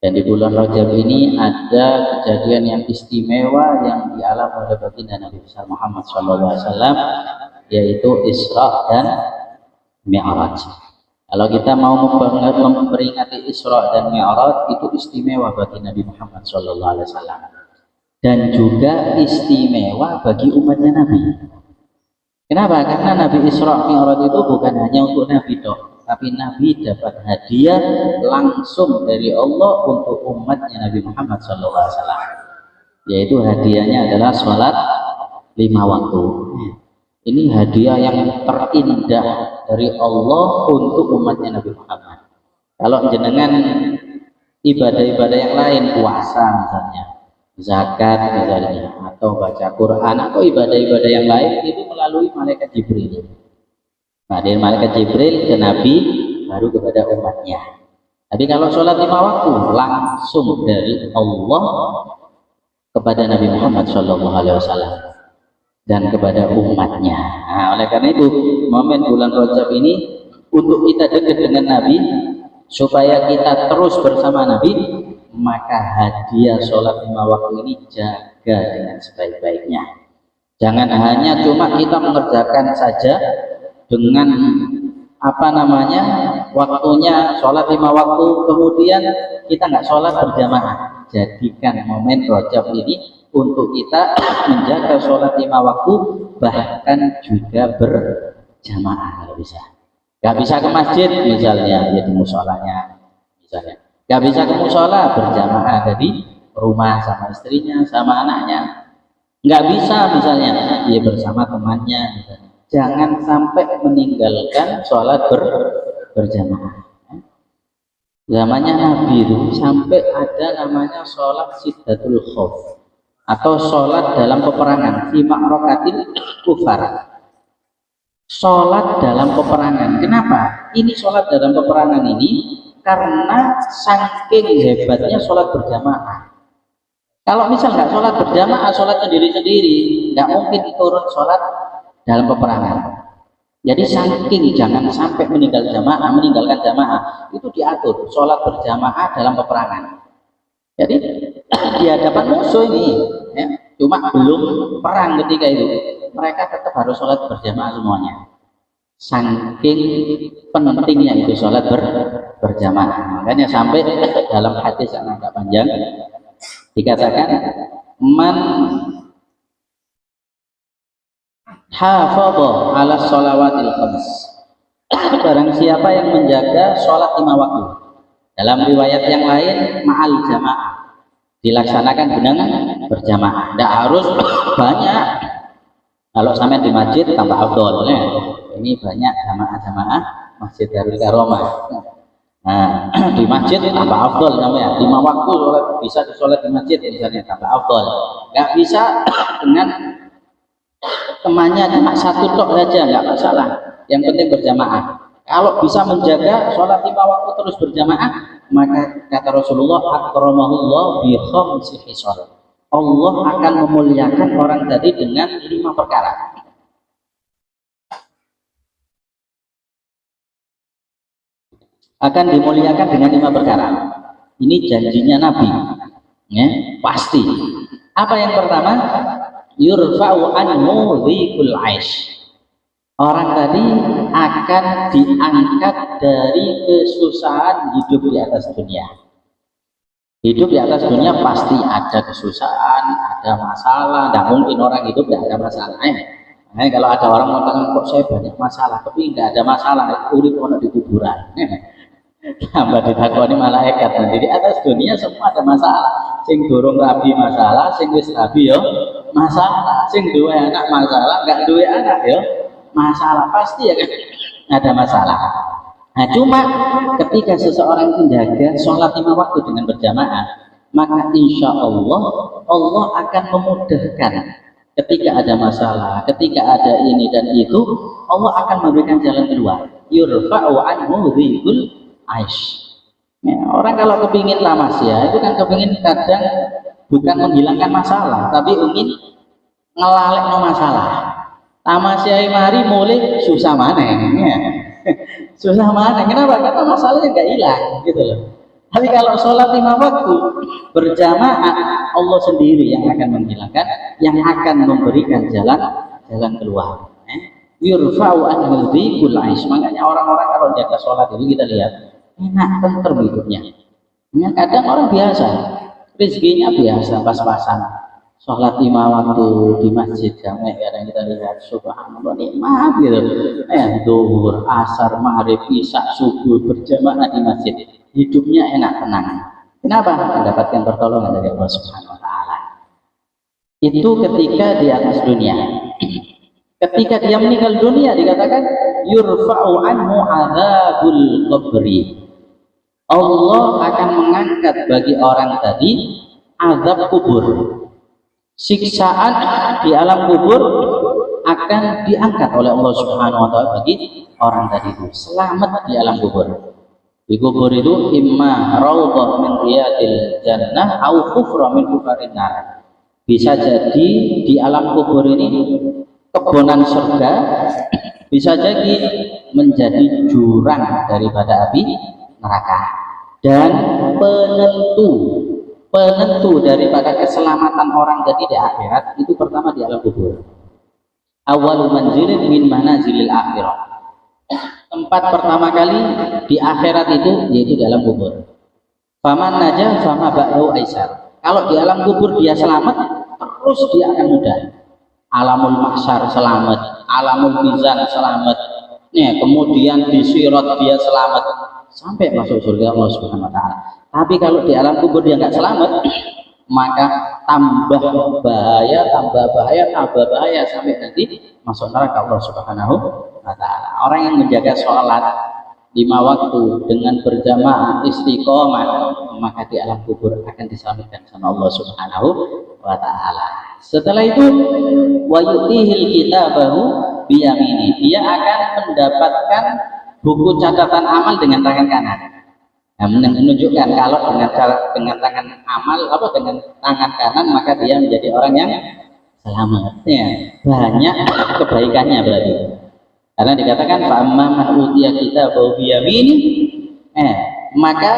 Dan di bulan Rajab ini ada kejadian yang istimewa yang dialami oleh baginda Nabi besar Muhammad SAW, yaitu Isra dan Mi'raj. Kalau kita mau memperingati Isra dan Mi'raj, itu istimewa bagi Nabi Muhammad SAW, dan juga istimewa bagi umatnya Nabi. Kenapa? Karena Nabi Isra Mi'raj itu bukan hanya untuk Nabi dok, tapi Nabi dapat hadiah langsung dari Allah untuk umatnya Nabi Muhammad SAW, yaitu hadiahnya adalah sholat 5 waktu. Ini hadiah yang terindah dari Allah untuk umatnya Nabi Muhammad. Kalau jenengan ibadah-ibadah yang lain, puasa misalnya, zakat misalnya, atau baca Quran, atau ibadah-ibadah yang lain, itu melalui malaikat Jibril. Nah, dari malaikat Jibril ke Nabi, baru kepada umatnya. Tapi kalau sholat 5 waktu langsung dari Allah kepada Nabi Muhammad SAW dan kepada umatnya. Nah, oleh karena itu momen bulan Rajab ini untuk kita dekat dengan Nabi, supaya kita terus bersama Nabi, maka hadiah sholat 5 waktu ini jaga dengan sebaik-baiknya. Jangan hanya cuma kita mengerjakan saja dengan waktunya sholat 5 waktu, kemudian kita nggak sholat berjamaah. Jadikan momen Rajab ini untuk kita menjaga sholat 5 waktu, bahkan juga berjamaah kalau bisa. Gak bisa ke masjid misalnya, ya di musolanya misalnya. Gak bisa ke musola, berjamaah di rumah sama istrinya, sama anaknya. Gak bisa misalnya, ya bersama temannya misalnya. Jangan sampai meninggalkan sholat berjamaah. Zamannya Nabi itu sampai ada namanya sholat Siddatul Khauf, atau sholat dalam peperangan, fi ma'rakatil kufar. Sholat dalam peperangan. Kenapa? Ini sholat dalam peperangan ini karena saking hebatnya sholat berjamaah. Kalau misal nggak sholat berjamaah, sholat sendiri-sendiri, nggak mungkin turun sholat dalam peperangan. Jadi saking jangan sampai meninggalkan jamaah itu diatur sholat berjamaah dalam peperangan. Jadi di hadapan musuh ini, ya, cuma belum perang ketika itu, mereka tetap harus sholat berjamaah semuanya. Saking pentingnya itu sholat berjamaah. Makanya sampai dalam hadis yang agak panjang dikatakan, man hafadha ala sholawatil khams, barang siapa yang menjaga sholat 5 waktu. Dalam riwayat yang lain, ma'al jamaah, dilaksanakan dengan berjamaah. Tidak harus banyak. Kalau sampai di masjid tambah afdol, ya. Ini banyak jamaah Masjid Darul Karomah. Nah, di masjid tambah afdol namanya. 5 waktu sholat, bisa sholat di masjid misalnya, tambah afdol. Nggak bisa dengan temannya cuma 1 tok saja, nggak masalah. Yang penting berjamaah. Kalau bisa menjaga sholat 5 waktu terus berjamaah, maka kata Rasulullah, akramahullah bi khamsi hisal. Allah akan memuliakan orang tadi dengan 5 perkara. Akan dimuliakan dengan 5 perkara. Ini janjinya Nabi, ya, pasti. Apa yang pertama? Yurfa'u anhu dhikul aish. Orang tadi akan diangkat dari kesusahan hidup di atas dunia. Hidup di atas dunia pasti ada kesusahan, ada masalah. Tidak mungkin orang hidup tidak ada masalah. Kalau ada orang mengatakan, kok saya banyak masalah, tapi tidak ada masalah, urip ono di kuburan. Tambah ditakoni malaikat. Nanti di atas dunia semua ada masalah. Sing durung rabi masalah, sing wis rabi yo masalah, sing duwe anak masalah, nggak duwe anak yo masalah, pasti ya kan ada masalah. Nah, cuma ketika seseorang menjaga sholat 5 waktu dengan berjamaah, maka insya Allah Allah akan memudahkan ketika ada masalah, ketika ada ini dan itu, Allah akan memberikan jalan keluar. Yurfa'u anhu dhikul aish. Ya, orang kalau kepingin lamas ya, itu kan kepingin kadang bukan menghilangkan masalah, tapi ingin ngelalek no masalah. Tamasya mari mulai susah mana ya? Susah mana? Kenapa? Karena masalahnya nggak hilang gitu loh. Tapi kalau sholat 5 waktu berjamaah, Allah sendiri yang akan menghilangkan, yang akan memberikan jalan keluar. Yurfa'u anhu dzikul ais. Makanya orang-orang kalau jaga sholat itu kita lihat enak tentrem hidupnya. Ya, kadang orang biasa, rezekinya biasa, pas-pasan. Sholat 5 waktu di masjid jamek, kadang kita lihat subhanallah nikmat gitu. Zuhur, asar, maghrib, isya, subuh berjamaah di masjid. Hidupnya enak tenang. Kenapa? Mendapatkan pertolongan dari Allah Subhanahu wa taala. Itu ketika di atas dunia. Ketika dia meninggal dunia dikatakan yurfa'u anhu adzabul qabri. Allah akan mengangkat bagi orang tadi azab kubur. Siksaan di alam kubur akan diangkat oleh Allah Subhanahu wa taala bagi orang tadi itu. Selamat di alam kubur. Di kubur itu imma raudhah min riyadil jannah au kufra min kufarin nar. Bisa jadi di alam kubur ini kebonan surga, bisa jadi menjadi jurang daripada api neraka. Dan penentu daripada keselamatan orang tadi di akhirat itu pertama di alam kubur. Awwalu manzilin min manazilil akhirah. Tempat pertama kali di akhirat itu yaitu di alam kubur. Faman najah fama ba'dahu aisar. Kalau di alam kubur dia selamat, terus dia akan mudah. Alamul mahsyar selamat, alamul mizan selamat. Kemudian di sirat dia selamat sampai masuk surga Allah Subhanahu wa taala. Tapi kalau di alam kubur dia nggak selamat, maka tambah bahaya sampai nanti masuk neraka Allah Subhanahu wa taala. Orang yang menjaga sholat 5 waktu dengan berjamaah istiqomah, maka di alam kubur akan diselamatkan sama Allah Subhanahu wa taala. Setelah itu wa yu'tihil kitabahu biyamini. Dia akan mendapatkan buku catatan amal dengan tangan kanan. Menunjukkan kalau dengan tangan amal dengan tangan kanan maka dia menjadi orang yang selamat. Banyak kebaikannya berarti. Karena dikatakan fa'amma man utiya kitabahu biyamini, maka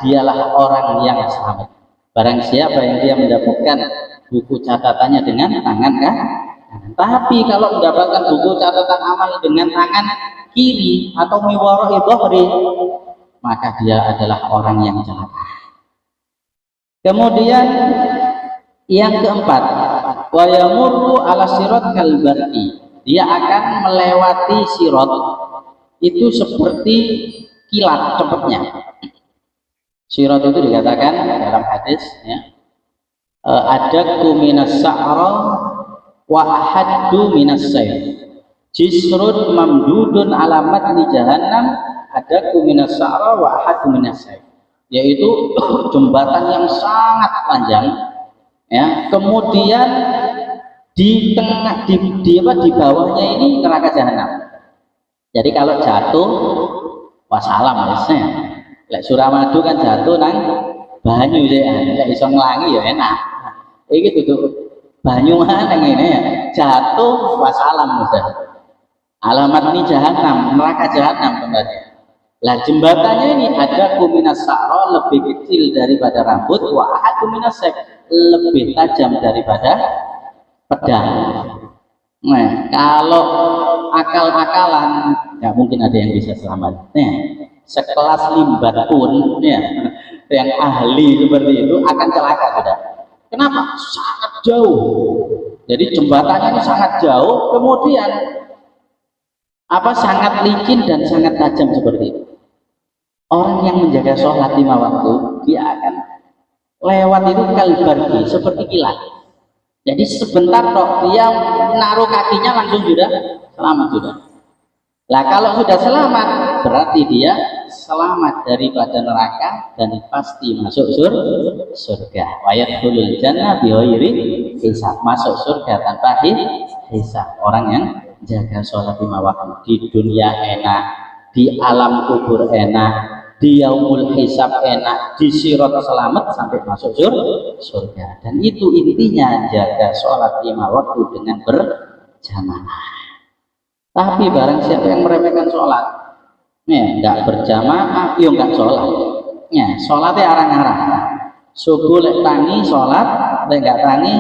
dialah orang yang selamat. Barang siapa yang dia mendapatkan buku catatannya dengan tangan kanan. Tapi kalau mendapatkan buku catatan amal dengan tangan kiri atau miwara'i dhahri, maka dia adalah orang yang celaka. Kemudian yang keempat, wa yamurru ala sirat kalbarqi. Dia akan melewati sirat itu seperti kilat cepatnya. Sirat itu dikatakan dalam hadis ada minas sa'ra wa ahaddu minas sayf. Jisrun mamdudun alamat di jahannam ada minas sa'ra wa ahaddu minas sayf. Yaitu jembatan yang sangat panjang, kemudian di tengah di bawahnya ini neraka jahanam. Jadi kalau jatuh wassalam biasanya. Lek Suramadu kan jatuh nang banyu lek iso nglangi ya enak. Iki tuh banyu mana ngene jatuh wassalam Ustaz. Alamat ini jahanam, neraka jahanam tempatnya. Lah jembatannya ini ada kuminas sa'ra lebih kecil daripada rambut, wa ahad kuminas sayf lebih tajam daripada pedang. Kalau akal-akalan nggak mungkin ada yang bisa selamat. Sekelas Limbat pun yang ahli seperti itu akan celaka sudah. Kenapa? Sangat jauh. Jadi jembatannya ini sangat jauh, kemudian sangat licin dan sangat tajam seperti itu. Orang yang menjaga sholat 5 waktu, dia akan lewat itu kalbarqi seperti kilat. Jadi sebentar toh dia naruh kakinya langsung sudah selamat sudah. Lah kalau sudah selamat berarti dia selamat daripada neraka dan pasti masuk surga. Wa yadkhulul jannah bighairi hisab. Masuk surga tanpa hisab. Orang yang jaga sholat 5 waktu di dunia enak, di alam kubur enak, di yaumul hisab enak, di sirat selamat sampai masuk surga. Dan itu intinya jaga sholat 5 waktu dengan berjamaah. Tapi barang siapa yang meremehkan sholat, nggak berjamaah, nggak sholat. Ya, sholatnya arang-arang. Subuh lek tangi sholat, lek gak tangi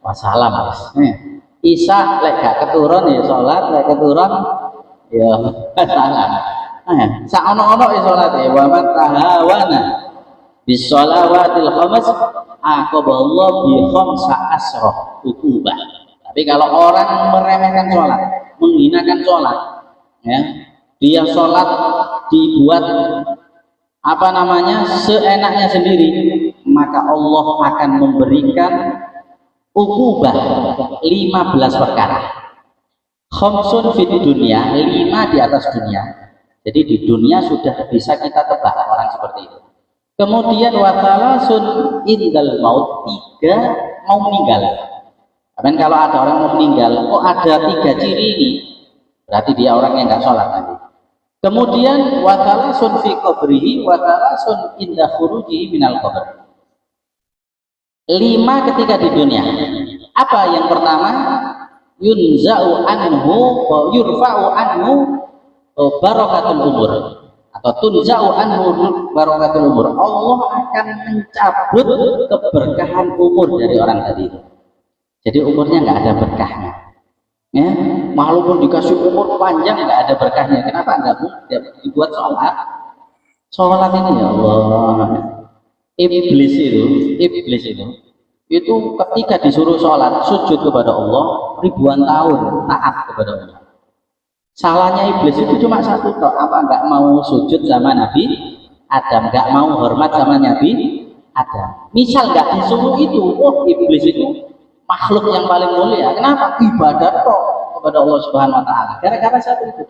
wassalam wis. Isya lek gak keturun ya sholat, lek keturun ya wassalam. Sak ono-ono ya sholat ya wa man tahawana bis shalawatil khams aqaballah bi khamsa asrah ukubah. Tapi kalau orang meremehkan sholat, menghinakan sholat, ya, dia sholat dibuat apa namanya seenaknya sendiri, maka Allah akan memberikan ukubah 15 perkara. Khamsun fit dunia, 5 di atas dunia. Jadi di dunia sudah bisa kita tebak orang seperti itu. Kemudian wasalasun indal maut, 3 mau meninggal. Dan kalau ada orang mau meninggal, kok ada 3 ciri ini, berarti dia orang yang nggak sholat nanti. Kemudian wasalasun fi qabrihi wasalasun inda khurujihi minal qabr. 5 ketika di dunia. Apa yang pertama? Yunza'u anhu wa yurfa'u anhu barakatul umur, atau tunza'u anhu barakatul umur. Allah akan mencabut keberkahan umur dari orang tadi itu. Jadi umurnya nggak ada berkahnya. Ya, walaupun dikasih umur panjang nggak ada berkahnya. Kenapa nggak dibuat sholat? Sholat ini ya Allah. Iblis itu ketika disuruh sholat sujud kepada Allah ribuan tahun taat kepada Allah. Salahnya iblis itu cuma satu toh, apa nggak mau sujud sama Nabi Adam, nggak mau hormat sama Nabi Adam. Misal nggak disuruh itu, iblis itu makhluk yang paling mulia. Kenapa? Ibadat kok kepada Allah Subhanahu Wa Taala. Gara-gara satu itu.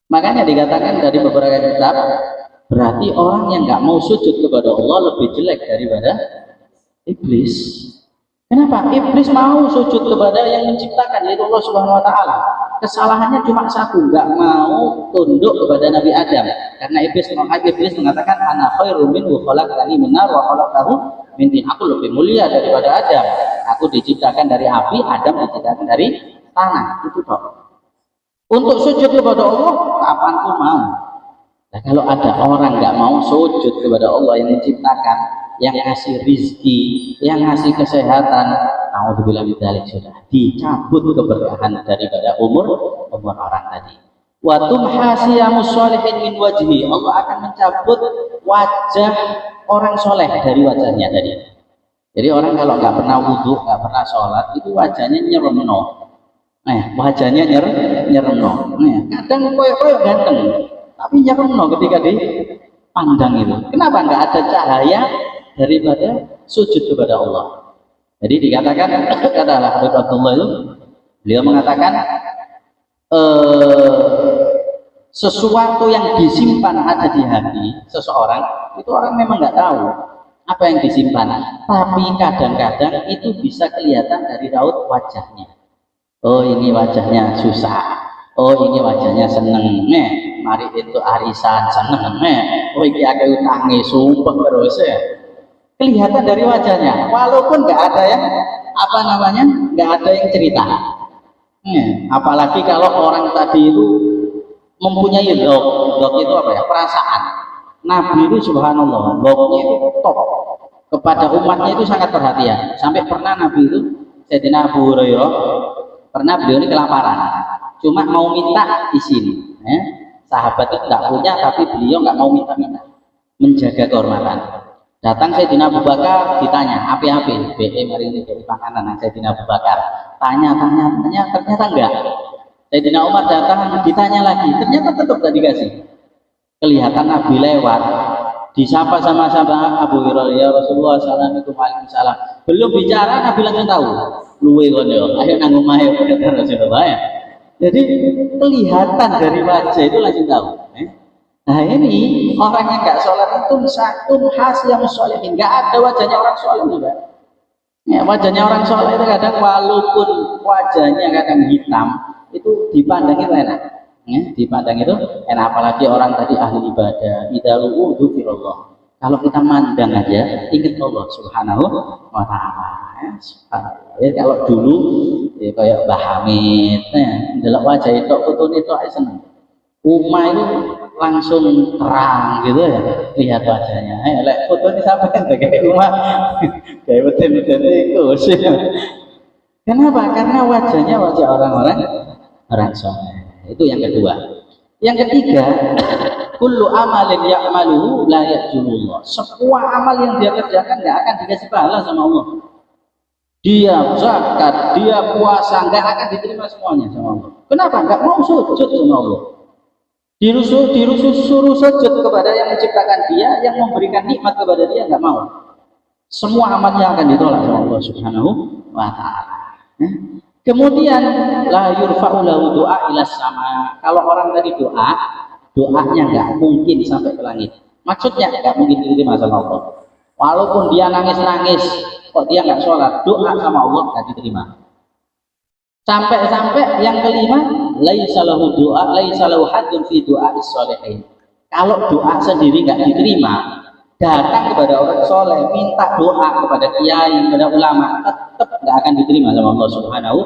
Makanya dikatakan dari beberapa kitab, berarti orang yang nggak mau sujud kepada Allah lebih jelek daripada iblis. Kenapa? Iblis mau sujud kepada yang menciptakan, yaitu Allah Subhanahu Wa Taala. Kesalahannya cuma satu, nggak mau tunduk kepada Nabi Adam. Karena iblis mengatakan, ana khairum minhu khalaqtani min nar wa khalaqtahu min tin. Aku lebih mulia daripada Adam. Aku diciptakan dari api, Adam diciptakan dari tanah. Itu toh. Untuk sujud kepada Allah, kapanpun mau. Nah, kalau ada orang nggak mau sujud kepada Allah yang menciptakan, yang ngasih rizki, yang ngasih kesehatan, naudzubillah min dzalik, sudah dicabut keberkahan daripada umur orang tadi. Wa tumhasiyamus sholihin min wajhi, Allah akan mencabut wajah orang soleh dari wajahnya tadi. Jadi orang kalau nggak pernah wudhu, nggak pernah sholat, itu wajahnya nyeremno. Wajahnya nyeremno. Kadang koyok-koyok ganteng, tapi nyeremno ketika dipandang itu. Kenapa nggak ada cahaya daripada sujud kepada Allah? Jadi dikatakan, katalah Rasulullah itu, beliau mengatakan sesuatu yang disimpan ada di hati seseorang, itu orang memang nggak tahu apa yang disimpan, tapi kadang-kadang itu bisa kelihatan dari raut wajahnya. Oh, ini wajahnya susah, oh ini wajahnya seneng, mari itu arisan seneng, oh ini ada utangnya sumpah terus ya. Kelihatan dari wajahnya, walaupun nggak ada yang apa namanya, nggak ada yang cerita. Apalagi kalau orang tadi itu mempunyai dog itu apa ya, perasaan. Nabi itu subhanallah, dognya itu top, kepada umatnya itu sangat perhatian. Sampai pernah Nabi itu, Sayyidina Abu Hurairah, pernah beliau ini kelaparan, cuma mau minta izin. Sahabat itu tidak punya, tapi beliau nggak mau minta-minta, menjaga kehormatan. Datang Sayyidina Abu Bakar, ditanya api-api, mari ini jadi makanan. Sayyidina Abu Bakar tanya, ternyata enggak. Sayyidina Umar datang, ditanya lagi, ternyata tetap tidak dikasih. Kelihatan Nabi lewat, disapa sama sahabat Abu Hurairah, ya Rasulullah, assalamualaikum warahmatullahi wabarakatuh. Belum bicara, Nabi langsung tahu. Luwe kono, ayo nang omah ayo kata Rasulullah ya. Jadi kelihatan dari wajah itu langsung tahu. Nah ini orang yang nggak sholat itu satu khas yang sholehin, nggak ada wajahnya orang sholat juga. Ya, wajahnya orang sholat itu kadang walaupun wajahnya kadang hitam, itu dipandang itu enak. Dipandang itu enak, apalagi orang tadi ahli ibadah. Idalu dzikrillah. Kalau kita mandang aja, ingat Allah Subhanahu Wa Taala. Ya, kalau dulu ya, kayak Mbah Hamid, delok wajah itu foto itu seneng. Umah itu langsung terang gitu ya, lihat wajahnya. Lek foto ini sampai kayak rumah kayak betul-betul itu sih. Kenapa? Karena wajahnya wajah orang soleh. Itu yang kedua. Yang ketiga, kullu amalin ya'maluhu la ya'julullah. Semua amal yang dia kerjakan nggak akan dikasih pahala sama Allah. Dia zakat, dia puasa, nggak akan diterima semuanya sama Allah. Kenapa? Nggak mau sujud sama Allah. Suruh sujud kepada yang menciptakan dia, yang memberikan nikmat kepada dia, nggak mau. Semua amalnya akan ditolak sama Allah Subhanahu wa Ta'ala. Kemudian la yurfa'u lahu du'a ila sama. Kalau orang tadi doanya nggak mungkin sampai ke langit. Maksudnya nggak mungkin diterima sama Allah. Walaupun dia nangis-nangis, kok dia nggak sholat, doa sama Allah nggak diterima. Sampai yang kelima, laisa lahu du'a, laisa lahu haddun fi du'a'is sholihin. Kalau doa sendiri nggak diterima, datang kepada orang soleh, minta doa kepada kiai, kepada ulama, tetap nggak akan diterima sama Allah Subhanahu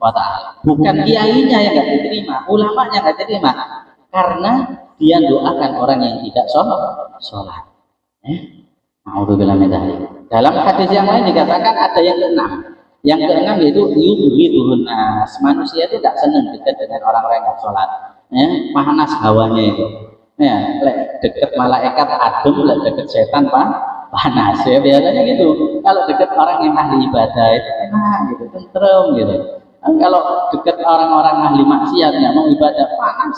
wa Ta'ala. Bukan kiainya yang nggak diterima, ulamanya nggak diterima, karena dia doakan orang yang tidak sholat. Dalam hadis yang lain dikatakan ada yang keenam. Yang keenam yaitu yubghidun nas. Manusia itu tidak senang dekat dengan orang-orang yang sholat. Panas hawanya itu. Dekat malaikat adem, dekat setan panas. Ya biasanya gitu. Kalau dekat orang yang ahli ibadah itu enak gitu, tentrem gitu. Kalau dekat orang-orang ahli maksiat yang mau ibadah panas,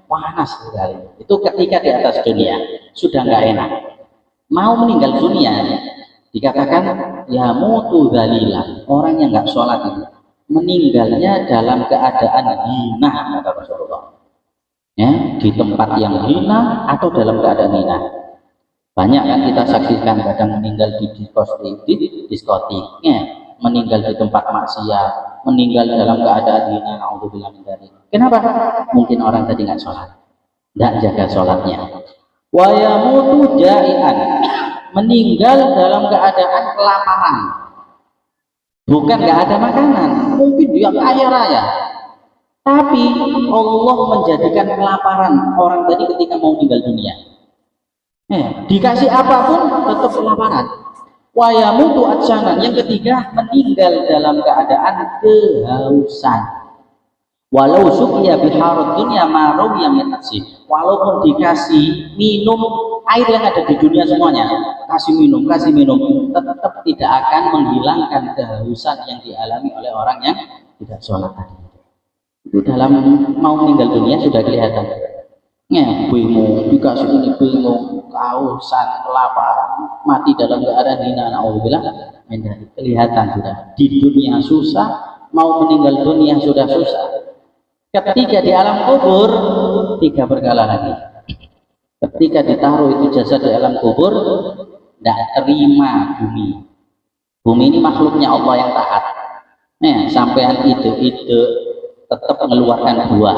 panas sekali. Itu ketika di atas dunia sudah nggak enak. Mau meninggal dunia, dikatakan ya mutu dzalilan. Orang yang nggak sholat itu meninggalnya dalam keadaan hina, kata Rasulullah. Di tempat yang hina atau dalam keadaan hina. Banyak kan kita saksikan kadang meninggal di diskotik, meninggal di tempat maksiat, meninggal dalam keadaan hina. Naudzubillah min dzalik. Kenapa? Mungkin orang tadi nggak sholat, nggak jaga sholatnya. Wa yamutu ja'ian, meninggal dalam keadaan kelaparan, bukan nggak ada makanan, mungkin dia kaya raya, tapi Allah menjadikan kelaparan orang tadi ketika mau meninggal dunia. Dikasih apapun tetap kelaparan. Wa yamutu atsyanan, yang ketiga meninggal dalam keadaan kehausan. Walau suqiya biharud dunya ma'rum yang minasih, walaupun dikasih minum air yang ada di dunia semuanya, kasih minum, tetap tidak akan menghilangkan kehausan yang dialami oleh orang yang tidak sholat tadi. Itu dalam mau meninggal dunia sudah kelihatan. Bingung, dikasih ini bingung, kehausan, kelaparan, mati dalam keadaan hina, naudzubillah, kelihatan sudah. Di dunia susah, mau meninggal dunia sudah susah. Ketika di alam kubur, 3 perkara lagi. Ketika ditaruh itu jasad di alam kubur, tidak terima bumi. Bumi ini makhluknya Allah yang taat. Sampean ide-ide tetap mengeluarkan buah.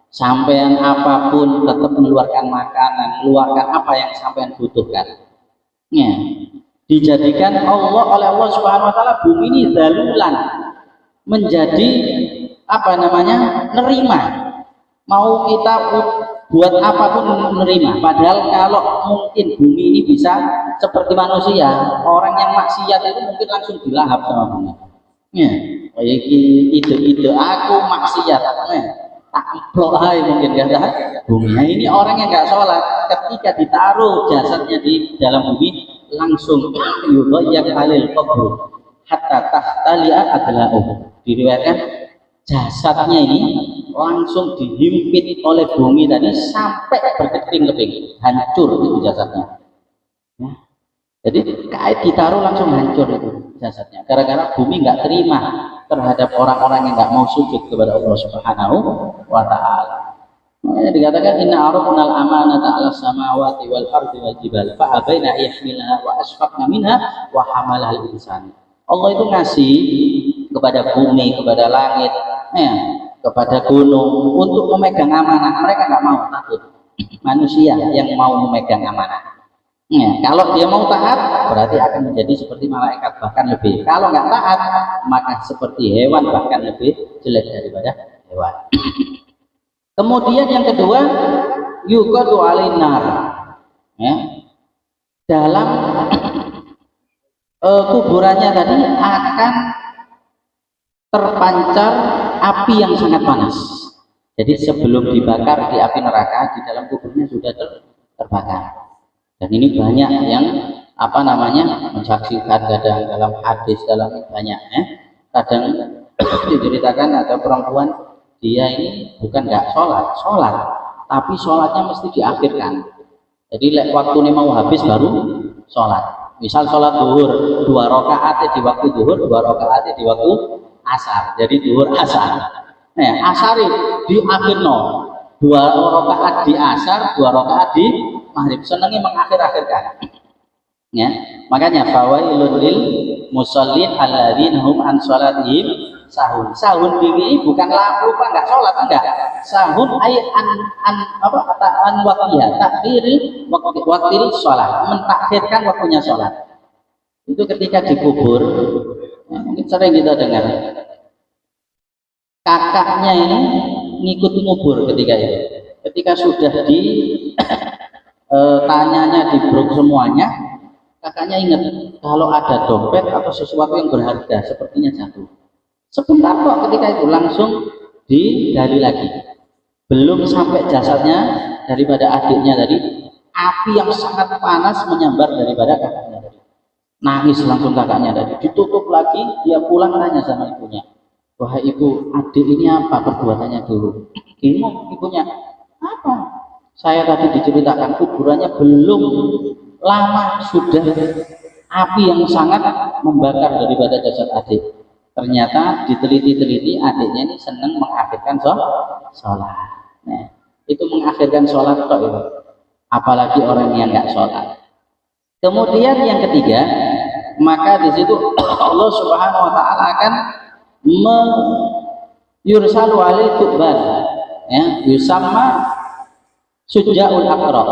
Sampean apapun tetap mengeluarkan makanan, mengeluarkan apa yang sampean butuhkan. Dijadikan Allah oleh Allah Subhanahu wa Ta'ala bumi ini dalulan, menjadi nerima. Mau kita buat apapun menerima. Padahal kalau mungkin bumi ini bisa seperti manusia, orang yang maksiat itu mungkin langsung dilahap sama bumi. Ide-ide aku maksiat, tak amplok mungkin kata bumi. Ini orang yang nggak sholat, ketika ditaruh jasadnya di dalam bumi, langsung yubayyak halil qabr hatta tahtali'a adla'uh. Diriwayatkan jasadnya ini langsung dihimpit oleh bumi tadi sampai berkeping-keping, hancur itu jasadnya. Jadi kait ditaruh langsung hancur itu jasadnya, gara-gara bumi nggak terima terhadap orang-orang yang nggak mau sujud kepada Allah Subhanahu wa Ta'ala. Makanya dikatakan inna aradnal amanata 'alas samawati wal ardi wal jibal fa abaina yahmilnaha wa asfaqna minha wa hamalaha al-insan. Allah itu ngasih kepada bumi, kepada langit, kepada gunung untuk memegang amanah. Mereka nggak mau, takut. Manusia yang mau memegang amanah. Kalau dia mau taat, berarti akan menjadi seperti malaikat, bahkan lebih. Kalau nggak taat, maka seperti hewan, bahkan lebih jelek daripada hewan. Kemudian yang kedua, yuqadu alainar, ya, dalam kuburannya tadi akan terpancar api yang sangat panas. Jadi sebelum dibakar di api neraka, di dalam kuburnya sudah terbakar. Dan ini banyak yang mensaksikan, kadang dalam hadis, dalam banyak, ya. Kadang diceritakan ada perempuan, dia ini bukan nggak sholat, tapi sholatnya mesti diakhirkan. Jadi waktu ini mau habis baru sholat. Misal sholat zuhur 2 rakaat di waktu zuhur, 2 rakaat di waktu asar. Jadi zuhur asar. Nah, asar di akhir 2 rakaat di asar, 2 rakaat di maghrib. Senangnya mengakhir-akhirkan. Ya, makanya fawailul lil musallin alladzina hum an sholatihim sahun. Sahun ini bukan lupa nggak sholat, enggak. Sahun ay an waktiha, takhiri waktil sholat, mentakhirkan waktunya sholat. Itu ketika dikubur, ya, ini sering kita dengar. Kakaknya ini ngikut ngubur ketika itu. Ketika sudah tanyanya dibrok semuanya, kakaknya ingat kalau ada dompet atau sesuatu yang berharga sepertinya jatuh. Sebentar kok ketika itu langsung digali lagi. Belum sampai jasadnya daripada adiknya tadi, api yang sangat panas menyambar daripada kakaknya tadi. Nangis langsung kakaknya tadi. Ditutup lagi, dia pulang tanya sama ibunya. Wahai ibu, adik ini apa perbuatannya dulu? Bingung ibunya. Apa? Saya tadi diceritakan kuburannya belum lama sudah api yang sangat membakar daripada jasad adik. Ternyata diteliti-teliti adiknya ini senang mengakhirkan sholat. Nah, itu mengakhirkan sholat kok itu. Apalagi orang yang nggak sholat. Kemudian yang ketiga, maka di situ Allah Subhanahu Wa Taala akan yursalu alaihi tuban, ya, yusamma suja'ul aqrab.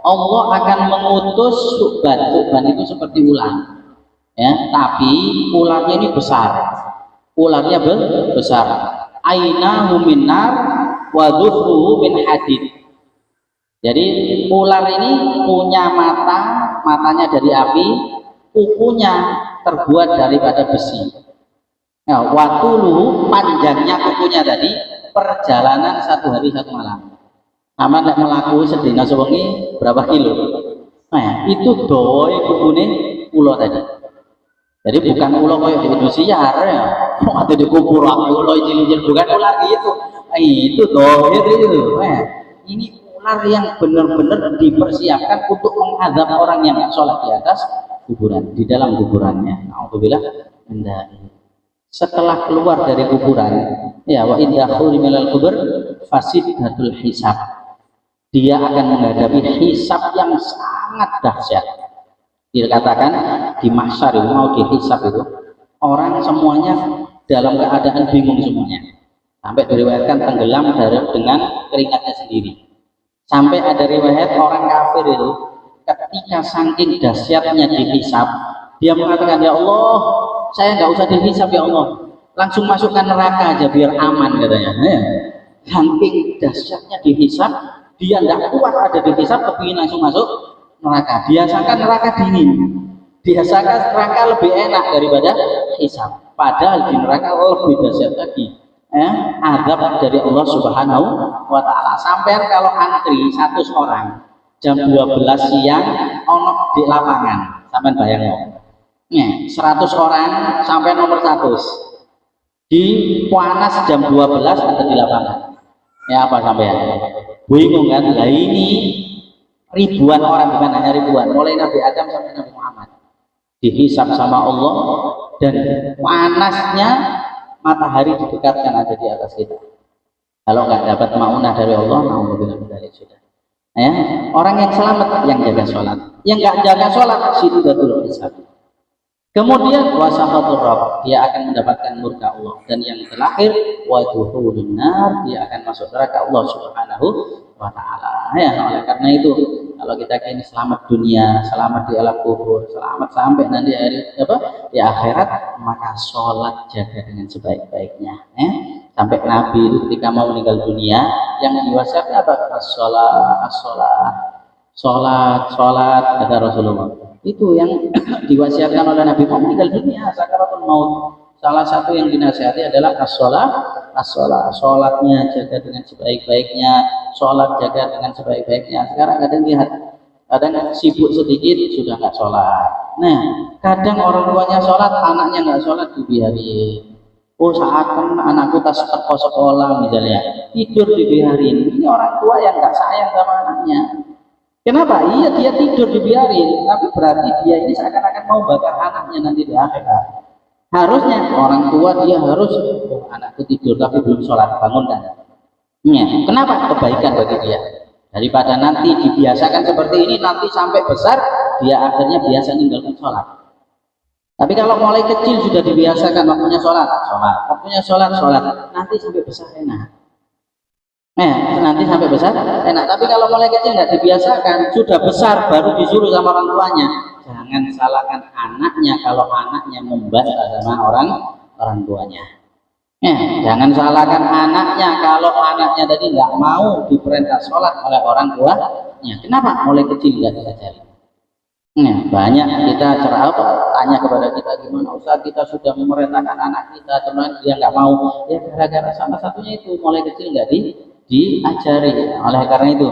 Allah akan mengutus tuban. Tuban itu seperti ular. Ya, tapi ularnya ini besar. Ularnya besar. Ainahu minar wa dhufruhu min hadid. Jadi ular ini punya matanya dari api, kukunya terbuat daripada besi. Nah, watuluhu, panjangnya kukunya tadi perjalanan 1 hari 1 malam. Sama tidak melaku sedina sewengi berapa kilo? Nah, itu doi kukune ulo tadi. Jadi bukan ulo kayak di Indonesia ya, atau di kubur ulo cilik-cilik, bukan ular gitu. Itu doi itu. Nah, ini ular yang benar-benar dipersiapkan untuk menghadap orang yang nggak sholat di atas kuburan, di dalam kuburannya. Alhamdulillah. Setelah keluar dari kuburan, ya wa idza khurimal kubur fasidhatul hisab. Dia akan menghadapi hisab yang sangat dahsyat. Dikatakan di mahsyar itu mau dihisab itu orang semuanya dalam keadaan bingung semuanya. Sampai diriwayatkan tenggelam dengan keringatnya sendiri. Sampai ada riwayat orang kafir itu ketika saking dahsyatnya dihisab, dia mengatakan, ya Allah, saya nggak usah dihisab ya Allah, langsung masukkan neraka aja biar aman katanya. Saking dahsyatnya dihisab, dia tidak kuat ada dihisab, kepingin langsung masuk neraka. Biasakan neraka dingin, biasakan neraka lebih enak daripada hisab. Padahal di neraka lebih dahsyat lagi. Azab dari Allah Subhanahu Wa Taala. Sampai kalau antri 100 orang jam 12 siang onok di lapangan, sampai bayang 100 orang sampai nomor 100 di panas jam 12 ada di lapangan. Ya apa sampean? Bingung kan? Lah ini ribuan orang, bukan hanya ribuan, mulai Nabi Adam sampai Nabi Muhammad dihisab sama Allah, dan panasnya matahari didekatkan ada di atas kita. Kalau nggak dapat maunah dari Allah, naudzubillah dari sudah. Ya, orang yang selamat yang jaga sholat, yang nggak jaga sholat siddatul hisab. Kemudian wasafatul rabb, dia akan mendapatkan murka Allah, dan yang terakhir waduhulun nar, dia akan masuk neraka Allah Subhanahu Wa Taala. Ya, oleh karena itu kalau kita ingin selamat dunia, selamat di alam kubur, selamat sampai nanti di akhirat, maka sholat jaga dengan sebaik-baiknya. Sampai Nabi itu ketika mau meninggal dunia yang diwasiatkan apa? Sholat kata Rasulullah. Itu yang diwasiatkan oleh Nabi mau meninggal dunia sakaratul maut. Salah satu yang dinasihati adalah sholatnya jaga dengan sebaik-baiknya, sholat jaga dengan sebaik-baiknya. Sekarang kadang lihat, kadang sibuk sedikit sudah nggak sholat. Nah, kadang orang tuanya sholat, anaknya nggak sholat dibiarin. Oh, seakan anakku tas teko sekolah misalnya, tidur dibiarin. Ini orang tua yang nggak sayang sama anaknya. Kenapa? Iya, dia tidur dibiarin, tapi berarti dia ini seakan-akan mau bakar anaknya nanti di akhirat. Harusnya orang tua dia harus, oh, anakku tidur tapi belum sholat, bangunkan. Ya, kenapa? Kebaikan bagi dia. Daripada nanti dibiasakan seperti ini, nanti sampai besar dia akhirnya biasa ninggalkan sholat. Tapi kalau mulai kecil sudah dibiasakan waktunya sholat, waktunya sholat, nanti sampai besar enak. Nanti sampai besar enak. Tapi kalau mulai kecil nggak dibiasakan, sudah besar baru disuruh sama orang tuanya. Jangan salahkan anaknya kalau anaknya membantah sama orang tuanya. Jangan salahkan anaknya kalau anaknya tadi nggak mau diperintah sholat oleh orang tuanya. Kenapa? Mulai kecil nggak diajari. Banyak kita tanya kepada kita, gimana Ustaz, kita sudah memerintahkan anak kita, teman dia nggak mau. Ya gara-gara salah satunya itu mulai kecil nggak diajari. Oleh karena itu,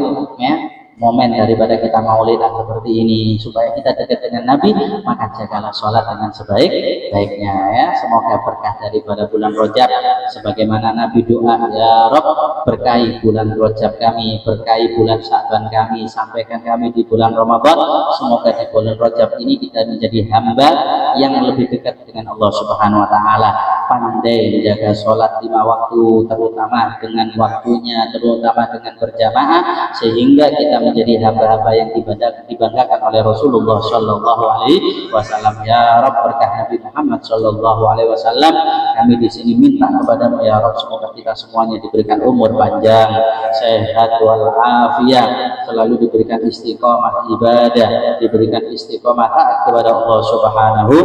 momen daripada kita maulidan seperti ini supaya kita dekat dengan Nabi, maka jagalah sholat dengan sebaik-baiknya ya. Semoga berkah daripada bulan Rajab sebagaimana Nabi doa, ya Rabb berkahi bulan Rajab kami, berkahi bulan Sya'ban kami, sampaikan kami di bulan Ramadan. Semoga di bulan Rajab ini kita menjadi hamba yang lebih dekat dengan Allah Subhanahu wa taala, pandai menjaga sholat 5 waktu, terutama dengan waktunya, terutama dengan berjamaah, sehingga kita menjadi hamba-hamba yang dibanggakan oleh Rasulullah Shallallahu Alaihi Wasallam. Ya Rabb berkah Nabi Muhammad Shallallahu Alaihi Wasallam, kami di sini minta kepadamu ya Rabb, semoga kita semuanya diberikan umur panjang, sehat walafiat, selalu diberikan istiqomah ibadah, diberikan istiqomah taat kepada Allah Subhanahu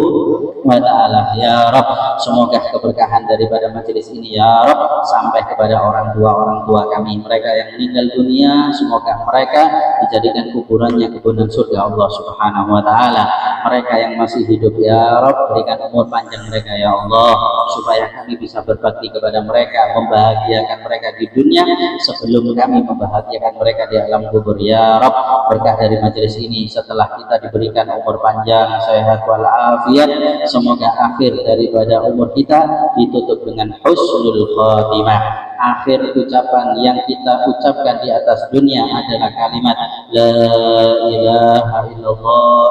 wa taala. Ya Rabb, semoga keberkahan daripada majelis ini ya Rabb sampai kepada orang tua kami, mereka yang meninggal dunia, semoga mereka dijadikan kuburannya kuburan surga Allah Subhanahu wa taala. Mereka yang masih hidup ya Rabb berikan umur panjang mereka ya Allah, supaya kami bisa berbakti kepada mereka, membahagiakan mereka di dunia sebelum kami membahagiakan mereka di alam kubur. Ya Rabb berkah dari majelis ini, setelah kita diberikan umur panjang, sehat walafiat, semoga akhir daripada umur kita ditutup dengan husnul khatimah. Akhir ucapan yang kita ucapkan di atas dunia adalah kalimat la ilaha illallah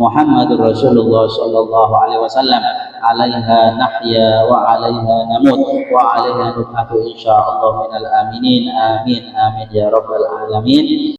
Muhammadur Rasulullah Sallallahu Alaihi Wasallam, alaiha nahya wa alaiha namut wa alaiha nub'atu insyaallah minal aminin. Amin amin ya rabbal alamin.